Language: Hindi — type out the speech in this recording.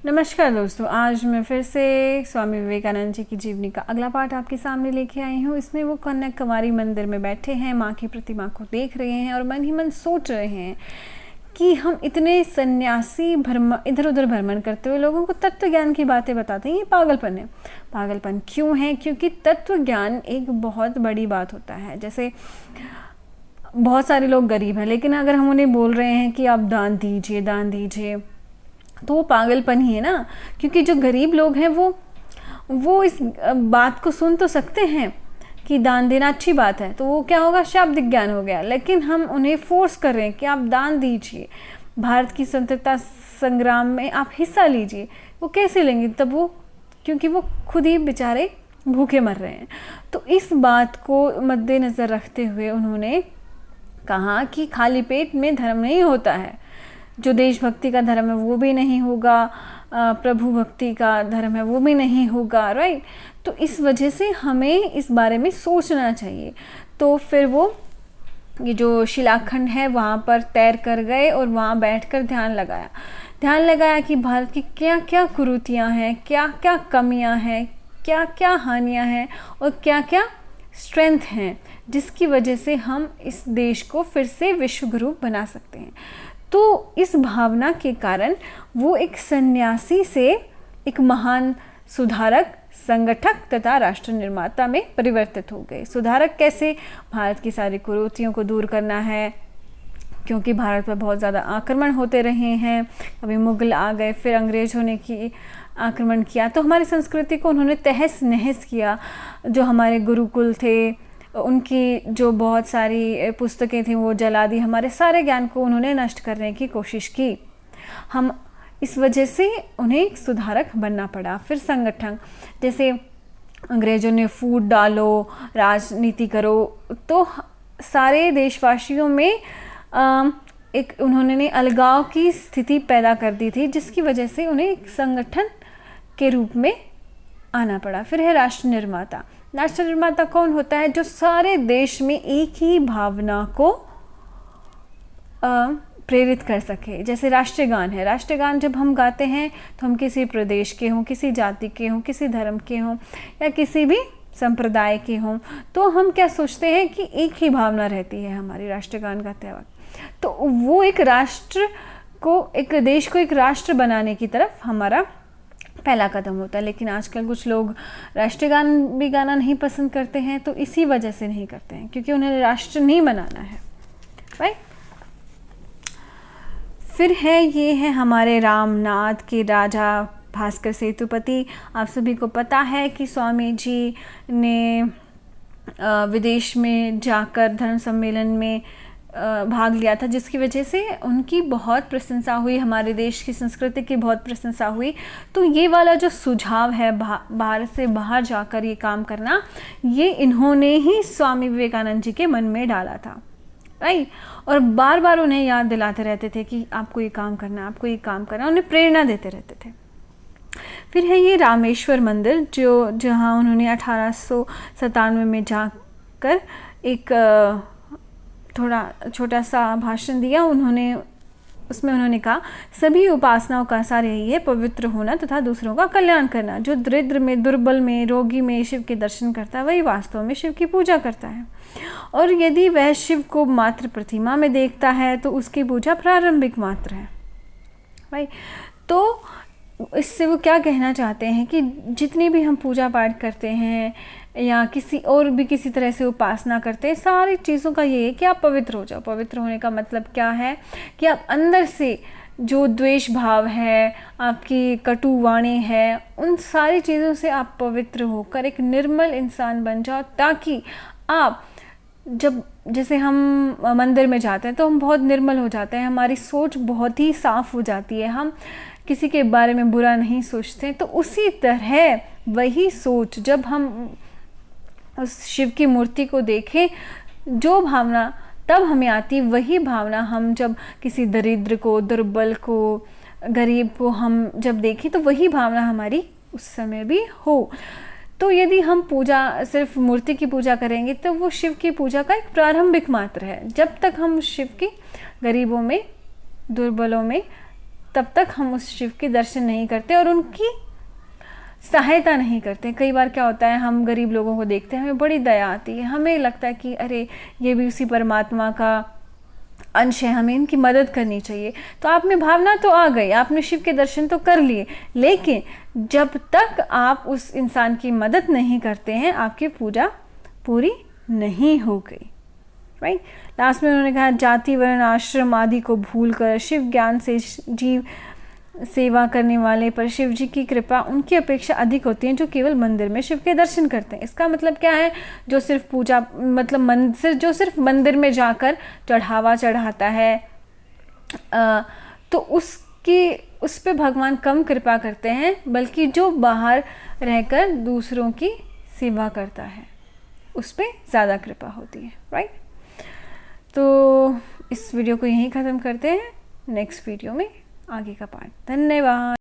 नमस्कार दोस्तों, आज मैं फिर से स्वामी विवेकानंद जी की जीवनी का अगला पाठ आपके सामने लेके आई हूँ। इसमें वो कन्याकुमारी मंदिर में बैठे हैं, माँ की प्रतिमा को देख रहे हैं और मन ही मन सोच रहे हैं कि हम इतने सन्यासी इधर उधर भ्रमण करते हुए लोगों को तत्व ज्ञान की बातें बताते हैं, ये पागलपन है। पागलपन क्यों है? क्योंकि तत्व ज्ञान एक बहुत बड़ी बात होता है। जैसे बहुत सारे लोग गरीब हैं, लेकिन अगर हम उन्हें बोल रहे हैं कि आप दान दीजिए, तो वो पागलपन ही है ना। क्योंकि जो गरीब लोग हैं वो इस बात को सुन तो सकते हैं कि दान देना अच्छी बात है, तो वो क्या होगा, शाब्दिक ज्ञान हो गया। लेकिन हम उन्हें फोर्स कर रहे हैं कि आप दान दीजिए, भारत की स्वतंत्रता संग्राम में आप हिस्सा लीजिए। वो कैसे लेंगे तब वो, क्योंकि वो खुद ही बेचारे भूखे मर रहे हैं। तो इस बात को मद्देनज़र रखते हुए उन्होंने कहा कि खाली पेट में धर्म नहीं होता है, जो देशभक्ति का धर्म है वो भी नहीं होगा, प्रभु भक्ति का धर्म है वो भी नहीं होगा, राइट। तो इस वजह से हमें इस बारे में सोचना चाहिए। तो फिर वो ये जो शिलाखंड है वहाँ पर तैर कर गए और वहाँ बैठकर ध्यान लगाया कि भारत की क्या क्या कुरीतियाँ हैं, क्या क्या कमियाँ हैं, क्या क्या हानियाँ हैं और क्या क्या स्ट्रेंथ हैं, जिसकी वजह से हम इस देश को फिर से विश्व गुरु बना सकते हैं। तो इस भावना के कारण वो एक सन्यासी से एक महान सुधारक, संगठक तथा राष्ट्र निर्माता में परिवर्तित हो गए। सुधारक कैसे? भारत की सारी कुरीतियों को दूर करना है, क्योंकि भारत पर बहुत ज़्यादा आक्रमण होते रहे हैं। कभी मुगल आ गए, फिर अंग्रेज़ों ने आक्रमण किया, तो हमारी संस्कृति को उन्होंने तहस नहस किया। जो हमारे गुरुकुल थे, उनकी जो बहुत सारी पुस्तकें थीं वो जला दी, हमारे सारे ज्ञान को उन्होंने नष्ट करने की कोशिश की। हम इस वजह से उन्हें सुधारक बनना पड़ा। फिर संगठन, जैसे अंग्रेज़ों ने फूट डालो, राजनीति करो, तो सारे देशवासियों में एक उन्होंने अलगाव की स्थिति पैदा कर दी थी, जिसकी वजह से उन्हें एक संगठन के रूप में आना पड़ा। फिर है राष्ट्र निर्माता। राष्ट्र निर्माता कौन होता है? जो सारे देश में एक ही भावना को प्रेरित कर सके। जैसे राष्ट्रीय गान है, राष्ट्रीय गान जब हम गाते हैं तो हम किसी प्रदेश के हों, किसी जाति के हों, किसी धर्म के हों या किसी भी संप्रदाय के हों, तो हम क्या सोचते हैं कि एक ही भावना रहती है हमारी राष्ट्रीय गान गाते वक्त। तो वो एक राष्ट्र को, एक देश को एक राष्ट्र बनाने की तरफ हमारा पहला कदम होता है। लेकिन आजकल कुछ लोग राष्ट्रीय गान भी गाना नहीं पसंद करते हैं, तो इसी वजह से नहीं करते हैं, क्योंकि उन्हें राष्ट्र नहीं बनाना है, राइट। फिर ये है हमारे रामनाथ के राजा भास्कर सेतुपति। आप सभी को पता है कि स्वामी जी ने विदेश में जाकर धर्म सम्मेलन में भाग लिया था, जिसकी वजह से उनकी बहुत प्रशंसा हुई, हमारे देश की संस्कृति की बहुत प्रशंसा हुई। तो ये वाला जो सुझाव है भारत से बाहर जाकर ये काम करना, ये इन्होंने ही स्वामी विवेकानंद जी के मन में डाला था, राइट। और बार बार उन्हें याद दिलाते रहते थे कि आपको ये काम करना, आपको ये काम करना, उन्हें प्रेरणा देते रहते थे। फिर है ये रामेश्वर मंदिर, जहाँ उन्होंने 1897 में जाकर एक थोड़ा छोटा सा भाषण दिया। उसमें उन्होंने कहा, सभी उपासनाओं का सार यही है, पवित्र होना तथा दूसरों का कल्याण करना। जो दरिद्र में, दुर्बल में, रोगी में शिव के दर्शन करता है, वही वास्तव में शिव की पूजा करता है। और यदि वह शिव को मात्र प्रतिमा में देखता है तो उसकी पूजा प्रारंभिक मात्र है, भाई। तो इससे वो क्या कहना चाहते हैं कि जितनी भी हम पूजा पाठ करते हैं या किसी तरह से उपासना करते हैं, सारी चीज़ों का ये है कि आप पवित्र हो जाओ। पवित्र होने का मतलब क्या है कि आप अंदर से जो द्वेष भाव है, आपकी कटु वाणी है, उन सारी चीज़ों से आप पवित्र होकर एक निर्मल इंसान बन जाओ, ताकि आप जैसे हम मंदिर में जाते हैं तो हम बहुत निर्मल हो जाते हैं, हमारी सोच बहुत ही साफ हो जाती है, हम किसी के बारे में बुरा नहीं सोचते। तो उसी तरह वही सोच जब हम उस शिव की मूर्ति को देखें, जो भावना तब हमें आती, वही भावना हम जब किसी दरिद्र को, दुर्बल को, गरीब को हम जब देखें, तो वही भावना हमारी उस समय भी हो। तो यदि हम सिर्फ मूर्ति की पूजा करेंगे तो वो शिव की पूजा का एक प्रारंभिक मात्र है। जब तक हम शिव की गरीबों में, दुर्बलों में तब तक हम उस शिव के दर्शन नहीं करते और उनकी सहायता नहीं करते। कई बार क्या होता है, हम गरीब लोगों को देखते हैं, हमें बड़ी दया आती है, हमें लगता है कि अरे ये भी उसी परमात्मा का अंश है, हमें इनकी मदद करनी चाहिए। तो आप में भावना तो आ गई, आपने शिव के दर्शन तो कर लिए, लेकिन जब तक आप उस इंसान की मदद नहीं करते हैं आपकी पूजा पूरी नहीं हो गई। राइट। लास्ट में उन्होंने कहा, जाति वर्ण आश्रम आदि को भूलकर शिव ज्ञान से जीव सेवा करने वाले पर शिव जी की कृपा उनकी अपेक्षा अधिक होती है जो केवल मंदिर में शिव के दर्शन करते हैं। इसका मतलब क्या है, जो सिर्फ पूजा मतलब जो सिर्फ मंदिर में जाकर चढ़ावा चढ़ाता है तो उस पे भगवान कम कृपा करते हैं, बल्कि जो बाहर रहकर दूसरों की सेवा करता है उस पे ज़्यादा कृपा होती है। राइट। तो इस वीडियो को यहीं ख़त्म करते हैं, नेक्स्ट वीडियो में आगे का पार्ट। धन्यवाद।